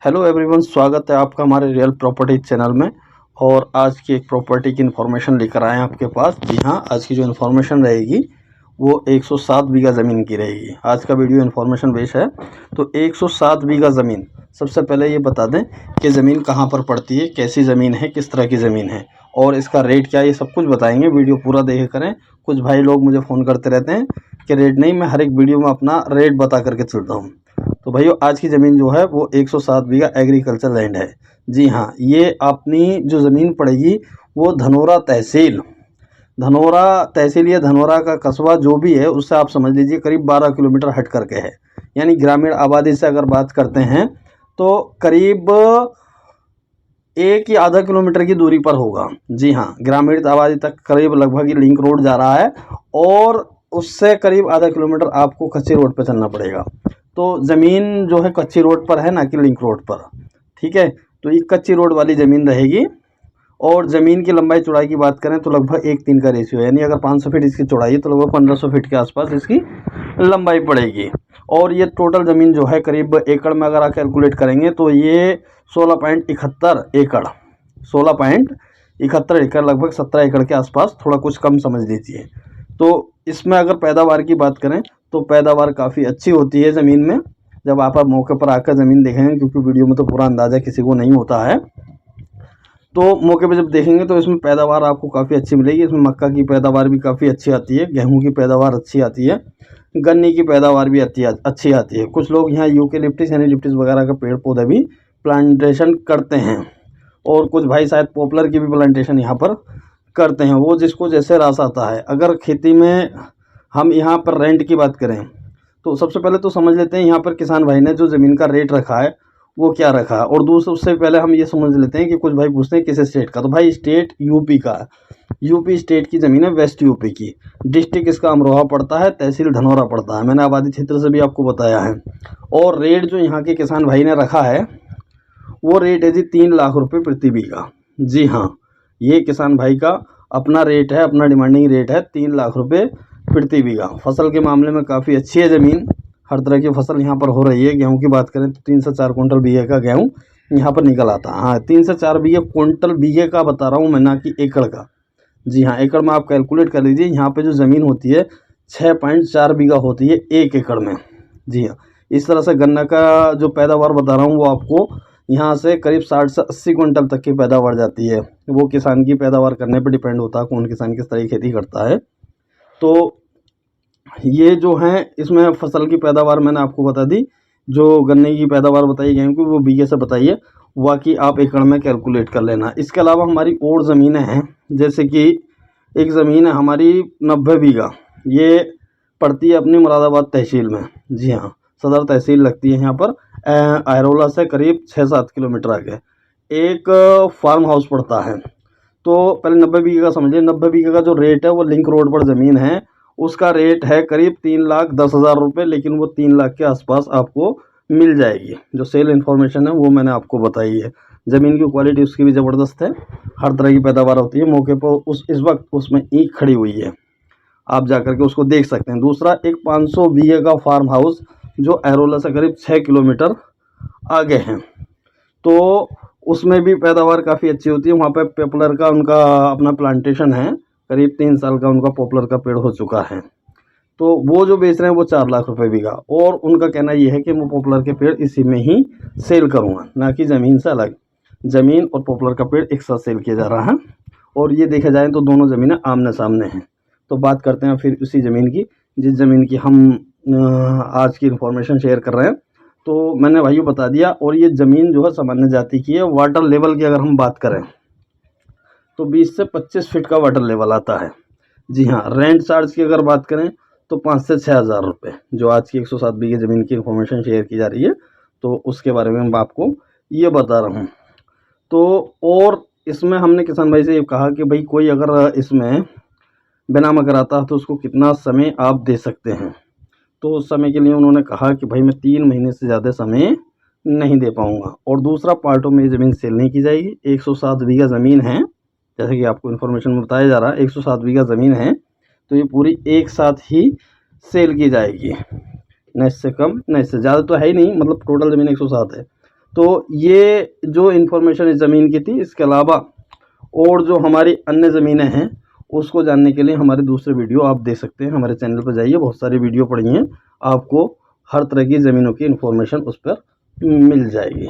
Hello everyone, स्वागत है आपका हमारे रियल प्रॉपर्टी चैनल में। और आज की एक प्रॉपर्टी की इन्फॉर्मेशन लेकर आए हैं आपके पास। जी हाँ, आज की जो इन्फॉर्मेशन रहेगी वो 107 बीघा ज़मीन की रहेगी। आज का वीडियो इन्फॉर्मेशन बेस है। तो 107 बीघा ज़मीन, सबसे पहले ये बता दें कि ज़मीन कहाँ पर पड़ती है, कैसी ज़मीन है, किस तरह की ज़मीन है और इसका रेट क्या है, ये सब कुछ बताएंगे। वीडियो पूरा देखे करें। कुछ भाई लोग मुझे फ़ोन करते रहते हैं कि रेट नहीं, मैं हर एक वीडियो में अपना रेट बता करके चलता हूँ। तो भाइयों, आज की ज़मीन जो है वो 107 बीघा एग्रीकल्चर लैंड है। जी हाँ, ये अपनी जो ज़मीन पड़ेगी वो धनोरा तहसील, या धनोरा का कस्बा जो भी है उससे आप समझ लीजिए करीब 12 किलोमीटर हट करके है। यानी ग्रामीण आबादी से अगर बात करते हैं तो करीब 1 या आधा किलोमीटर की दूरी पर होगा। जी हाँ, ग्रामीण आबादी तक करीब लगभग ये लिंक रोड जा रहा है और उससे करीब आधा किलोमीटर आपको कच्ची रोड पर चलना पड़ेगा। तो ज़मीन जो है कच्ची रोड पर है, ना कि लिंक रोड पर। ठीक है, तो ये कच्ची रोड वाली ज़मीन रहेगी। और ज़मीन की लंबाई चौड़ाई की बात करें तो लगभग 1:3 का रेशियो है। यानी अगर 500 फीट इसकी चौड़ाई है तो लगभग 1500 फीट के आसपास इसकी लंबाई पड़ेगी। और ये टोटल ज़मीन जो है करीब एकड़ में अगर आप कैलकुलेट करेंगे तो ये 16.71 एकड़, 16.71 एकड़, लगभग 17 एकड़ के आसपास, थोड़ा कुछ कम समझ लीजिए। तो इसमें अगर पैदावार की बात करें तो पैदावार काफ़ी अच्छी होती है ज़मीन में। जब आप मौके पर आकर ज़मीन देखेंगे, क्योंकि वीडियो में तो पूरा अंदाज़ा किसी को नहीं होता है, तो मौके पे जब देखेंगे तो इसमें पैदावार आपको काफ़ी अच्छी मिलेगी। इसमें मक्का की पैदावार भी काफ़ी अच्छी आती है, गेहूं की पैदावार अच्छी आती है, गन्ने की पैदावार भी अच्छी आती है। कुछ लोग यहाँ यूकेलिप्टिस यानी लिप्टिस वगैरह का पेड़ पौधे भी प्लांटेशन करते हैं। और कुछ भाई शायद पॉपुलर की भी प्लांटेशन यहाँ पर करते हैं, वो जिसको जैसे रास आता है। अगर खेती में हम यहाँ पर रेंट की बात करें तो सबसे पहले तो समझ लेते हैं यहाँ पर किसान भाई ने जो ज़मीन का रेट रखा है वो क्या रखा है। और दूसरा, उससे पहले हम ये समझ लेते हैं कि कुछ भाई पूछते हैं किस स्टेट का, तो भाई स्टेट यूपी का है। यूपी स्टेट की ज़मीन है, वेस्ट यूपी की। डिस्ट्रिक्ट इसका अमरोहा पड़ता है, तहसील धनौरा पड़ता है। मैंने आबादी क्षेत्र से भी आपको बताया है। और रेट जो यहाँ के किसान भाई ने रखा है वो रेट है जी 3 लाख रुपये प्रति बीघा। जी हाँ, ये किसान भाई का अपना रेट है, अपना डिमांडिंग रेट है 3 लाख रुपये प्रति बीघा। फसल के मामले में काफ़ी अच्छी है ज़मीन, हर तरह की फसल यहाँ पर हो रही है। गेहूं की बात करें तो 3 से 4 कुंटल बीघे का गेहूं यहाँ पर निकल आता है। हाँ, 3 से 4 कुंटल बीघे का बता रहा हूँ मैं, ना कि एकड़ का। जी हाँ, एकड़ में आप कैलकुलेट कर लीजिए। यहाँ पे जो ज़मीन होती है 6.4 बीघा होती है 1 एकड़ में। जी हाँ, इस तरह से गन्ना का जो पैदावार बता रहा हूँ वो आपको यहाँ से करीब 60 से 80 कुंटल तक की पैदावार जाती है। वो किसान की पैदावार करने पर डिपेंड होता है, कौन किसान किस तरह की खेती करता है। तो ये जो हैं इसमें फसल की पैदावार मैंने आपको बता दी। जो गन्ने की पैदावार बताई गेहूं की वो बीघे से बताइए, बाकी आप एकड़ में कैलकुलेट कर लेना। इसके अलावा हमारी और ज़मीनें हैं, जैसे कि एक ज़मीन है हमारी 90 बीघा, ये पड़ती है अपनी मुरादाबाद तहसील में। जी हाँ, सदर तहसील लगती है यहाँ पर, आयरोला से करीब 6-7 किलोमीटर आगे। एक फार्म हाउस पड़ता है। तो पहले 90 बीघे का समझिए। 90 बीघे का जो रेट है वो लिंक रोड पर ज़मीन है, उसका रेट है करीब 3,10,000 रुपये, लेकिन वो 3 लाख के आसपास आपको मिल जाएगी। जो सेल इन्फॉर्मेशन है वो मैंने आपको बताई है। ज़मीन की क्वालिटी उसकी भी ज़बरदस्त है, हर तरह की पैदावार होती है। मौके पर इस वक्त उसमें ईंट खड़ी हुई है, आप जा करके उसको देख सकते हैं। दूसरा, एक 500 बीघे का फार्म हाउस जो एरोला से करीब 6 किलोमीटर आगे हैं, तो उसमें भी पैदावार काफ़ी अच्छी होती है। वहाँ पे पॉपुलर का उनका अपना प्लांटेशन है, करीब 3 साल का उनका पॉपुलर का पेड़ हो चुका है। तो वो जो बेच रहे हैं वो 4 लाख रुपए बीघा। और उनका कहना ये है कि मैं पॉपुलर के पेड़ इसी में ही सेल करूँगा, ना कि ज़मीन से अलग। ज़मीन और पॉपुलर का पेड़ एक साथ सेल किया जा रहा है। और ये देखा जाए तो दोनों ज़मीनें आमने सामने हैं। तो बात करते हैं फिर उसी ज़मीन की, जिस ज़मीन की हम आज की इन्फॉर्मेशन शेयर कर रहे हैं। तो मैंने भाइयों बता दिया। और ये ज़मीन जो है सामान्य जाति की है। वाटर लेवल की अगर हम बात करें तो 20 से 25 फीट का वाटर लेवल आता है। जी हाँ, रेंट चार्ज की अगर बात करें तो 5 से 6 हज़ार रुपये, जो आज की 107 बीघे ज़मीन की इन्फॉर्मेशन शेयर की जा रही है, तो उसके बारे में मैं आपको ये बता रहा हूँ। तो और इसमें हमने किसान भाई से ये कहा कि भाई कोई अगर इसमें बेनामा कराता है तो उसको कितना समय आप दे सकते हैं। तो उस समय के लिए उन्होंने कहा कि भाई मैं 3 महीने से ज़्यादा समय नहीं दे पाऊँगा। और दूसरा, पार्टों में ये ज़मीन सेल नहीं की जाएगी। 107 बीघा ज़मीन है, जैसे कि आपको इन्फॉर्मेशन में बताया जा रहा है 107 बीघा ज़मीन है, तो ये पूरी एक साथ ही सेल की जाएगी, न इससे कम न इससे ज़्यादा। तो है ही नहीं, मतलब टोटल ज़मीन 107 है, तो ये जो इन्फॉर्मेशन इस ज़मीन की थी, इसके अलावा और जो हमारी अन्य ज़मीनें हैं उसको जानने के लिए हमारे दूसरे वीडियो आप देख सकते हैं। हमारे चैनल पर जाइए, बहुत सारी वीडियो पड़ी हैं, आपको हर तरह की ज़मीनों की इन्फॉर्मेशन उस पर मिल जाएगी।